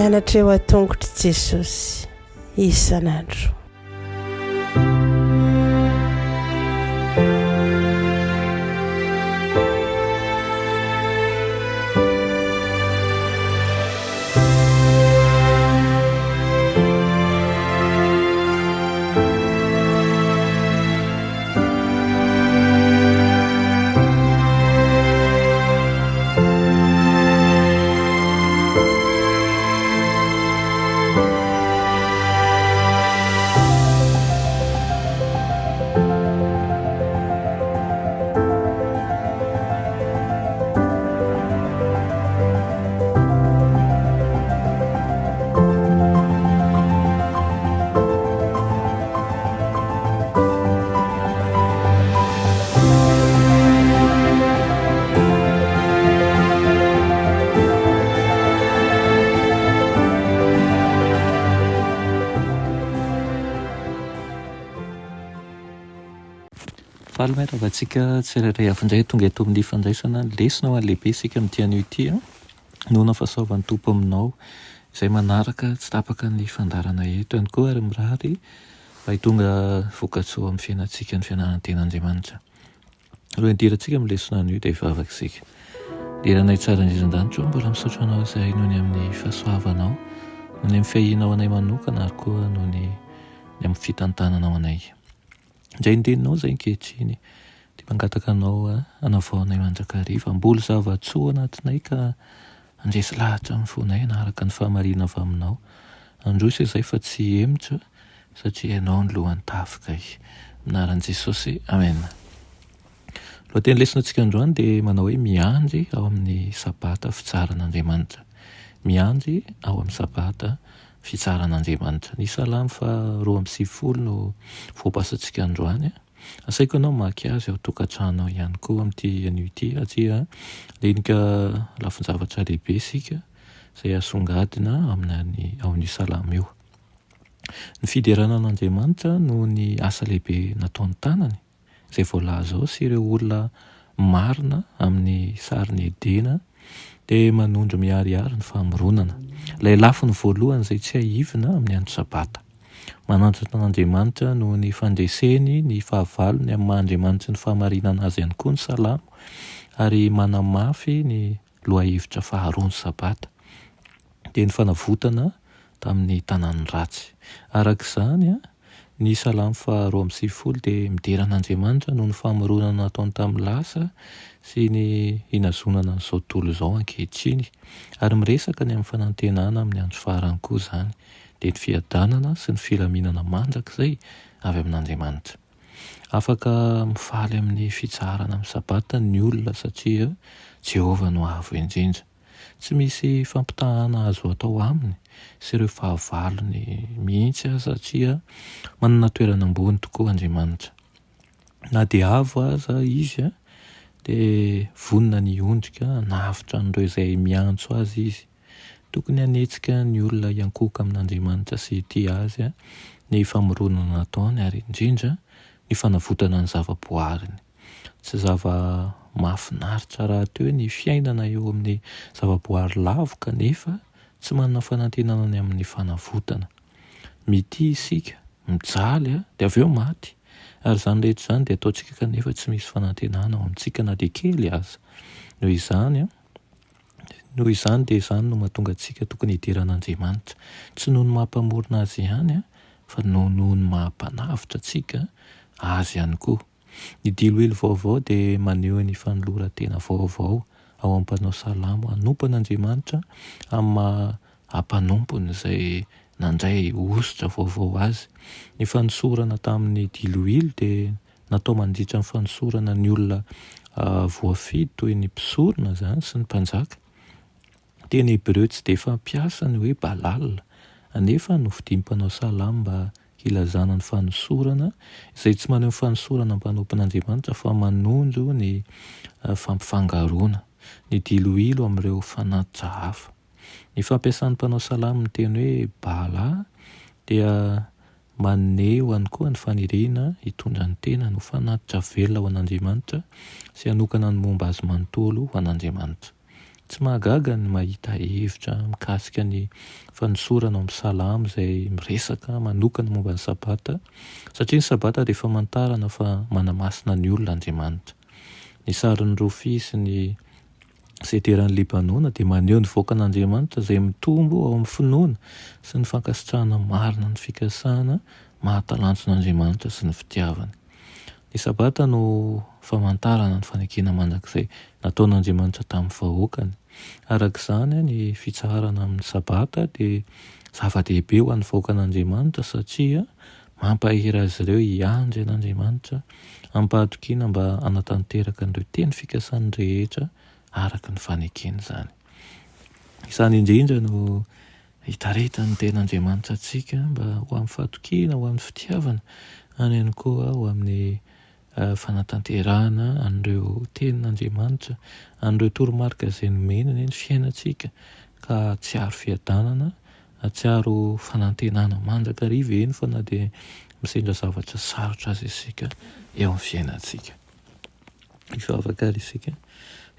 mianatra eo a-tongotry Jesosy isan'andro. Faly vatsika tsirairay avy indray tonga eto amin'ny fandraisana ny lesona ho an'ny lehibe isika amin'ny tian'io ity nohona fahasoavan'ny tompo aminao izay manaraka tsy tapaka ny fandarana eto ihany koa ary mirary mba hitonga vokatsoa amin'ny fiainantsika ny fianarana ten'Andriamanitra. Aloha hidirantsika amin'ny lesona an'io dia hivavaka isika. Diranay tsara indrindran-danitra mbola misotro anao izay noho ny amin'ny fahasoavanao, noho ny amin'ny fiahinao anay manokana ary koa noho ny amin'ny fitantananao anay. Indray indreninao izay ankehitriny dia mangataka anao hanavaonay mandrakariva, mboly zava-tsoa anatinay ka andresy lahatra amin'ny fonay hanaraka ny fahamarinana avy aminao. Androso izay fa tsy emotra satria ianao ny lohan'ny tafika. Anaran'i Jesosy, amen. Lohateny lesonantsika androany dia manao hoe miandry ao amin'ny sabata fitsaran'Andriamanitra. Miandry ao amin'ny sabata fitsaran'Andriamanitra. Ny salamo 2:20 no voapasantsika androany. Asaiko ianao mamaky azy ao tokantranonao ihany koa amin'ity anio ity satria lenika lafin-javatra lehibe isika izay asongadina ao amin'io salamo io. Ny fiderana an'Andriamanitra no ny asa lehibe nataony tanany izay voalaza ao sy ireo olona marina amin'ny sariny Edena dia manondro miharihary ny famoronana. Ilay lafiny voalohany izay tsy haivina amin'ny andro sabata. Manandrana an'Andriamanitra no ny fandreseny ny fahavalony amin'ny maha-Andriamanitra ny fahamarinana azy ihany koa ny salamo ary manamafy ny lohahevitra faharoa ny sabata dia ny fanavotana tamin'ny tanàny ratsy. Arak'izany ny salamo 2:20 dia mideran'Andriamanitra no ny famoronana nataony tamin'ny lasa sy ny inazonana n'izao tontolo izao ankehitriny ary miresaka ny amin'ny fanantenana amin'ny andro farany koa izany dia ny fiadanana sy ny filaminana mandrakizay avy amin'Andriamanitra. Afaka mifaly amin'ny fitsarana amin'ny sabata ny olona satria Jehovah no avo indrindra. Tsy misy fampitahana azo atao aminy sy ireo fahavalony mihitsy satria manana toerana ambony tokoa Andriamanitra. Na dia avo aza izy dia vonona ny ondrika navitra an'ireo izay miantso azy izy. Tokony hanetsika ny olona hiankoka amin'Andriamanitra sy tia azy ny famoronana nataony ary indrindra ny fanavotana ny zavaboariny. Tsy mahafinaritra raha teo ny fiainana eo amin'ny zavaboary lavo kanefa tsy manana fanantenana ny amin'ny fanavotana. Mity isika, mijaly dia avy eo maty. Ary izany rehetra izany dia ataontsika kanefa tsy misy fanantenana ao amintsika na dia kely aza. Noho izany dia izany no mahatonga antsika tokony hidiran'Andriamanitra. Tsy noho ny mampamorona azy ihany fa noho ny mampanavitra antsika azy ihany koa. Ny diloilo vaovao dia maneho ny fanoloran-tena vaovao ao amin'ny mpanao salamo hanompan'Andriamanitra amin'ny hampanompony izay nandray ositra vaovao azy. Ny fanosorana tamin'ny diloilo dia natao mandritra ny fanosorana ny olona voafidy toy ny mpisorona izany sy ny mpanjaka. Teny Hebreo tsy dia fampiasa ny hoe Balal anefa novidian'ny mpanao salamo mba hilazana ny fanosorana izay tsy maneho fanosorana mpanompon'Andriamanitra fa manondro ny fampifangaroana, ny diloilo amin'ireo fanatitra hafa. Ny fampiasan'ny mpanao salamo ny teny hoe Bala dia maneho any koa ny faniriana hitondra ny tena no fanatitra velona ho an'Andriamanitra sy hanokana ny momba azy manontolo ho an'Andriamanitra. Tsy mahagaga ny mahita hevitra mikasika ny fanosorana amin'ny salamo izay miresaka manokana momba ny sabata, satria ny sabata dia famantarana fa manamasina ny olona Andriamanitra. Ny sarin'ny rofia sy ny seteran'ny Libanona dia maneho ny voakan'Andriamanitra izay mitombo ao amin'ny finoana sy ny fankasitrahana marina ny fikasana mahatalanjon'Andriamanitra sy ny fitiavany. Ny sabata no famantarana ny fanekena mandrakizay nataon'Andriamanitra tamin'ny vahoakany. Arak'izany ny fitsarana amin'ny sabata dia zava-dehibe ho an'ny vahoakan'Andriamanitra satria mampahery azy ireo hiandry an'Andriamanitra, ampahatokiana mba hanatanteraka an'ireo teny fikasany rehetra araka ny fanekeny izany. Izany indrindra no hitaretany ten'Andriamanitra antsika mba ho amin'ny fahatokiana, ho amin'ny fitiavana, any ihany koa ho amin'ny fanatanterahana an'ireo tenin'Andriamanitra, an'ireo toromarika izay nomenany ny fiainantsika, ka tsy aro fiadanana, atsiaro fanantenana mandrakariva eny fa na dia misendra zavatra sarotra azy isika eo amin'ny fiainantsika. Hivavaka ary isika.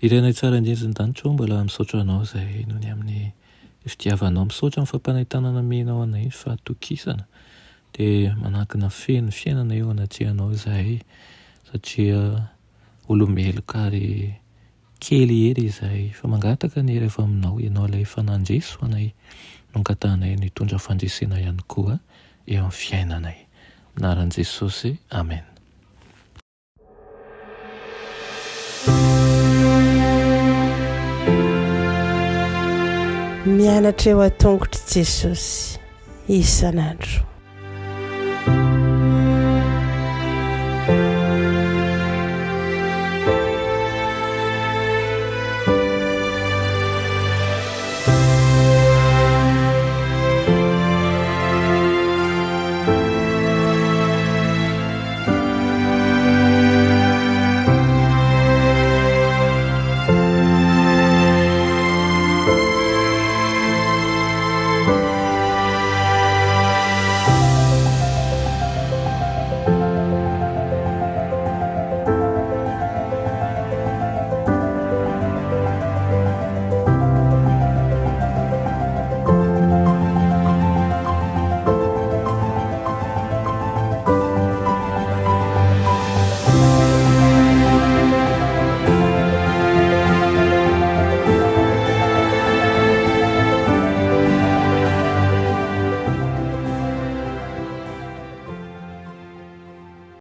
Irenay tsara indrindra ny danitro, mbola misaotra anao izay noho ny amin'ny fitiavanao, misaotra amin'ny fampanentanana menao anay fahatokisana, dia manakina feno fiainana eo anatrehanao izahay, satria olomeloka ary kely ery izahay, fa mangataka ny hery avy aminao, ianao ilay fanandreso anay, nonkatanay ny hitondra fandresena ihany koa eo amin'ny fiainanay. Anaran'i Jesosy, amen. Mianatra eo an-tongotry Jesosy isan'andro.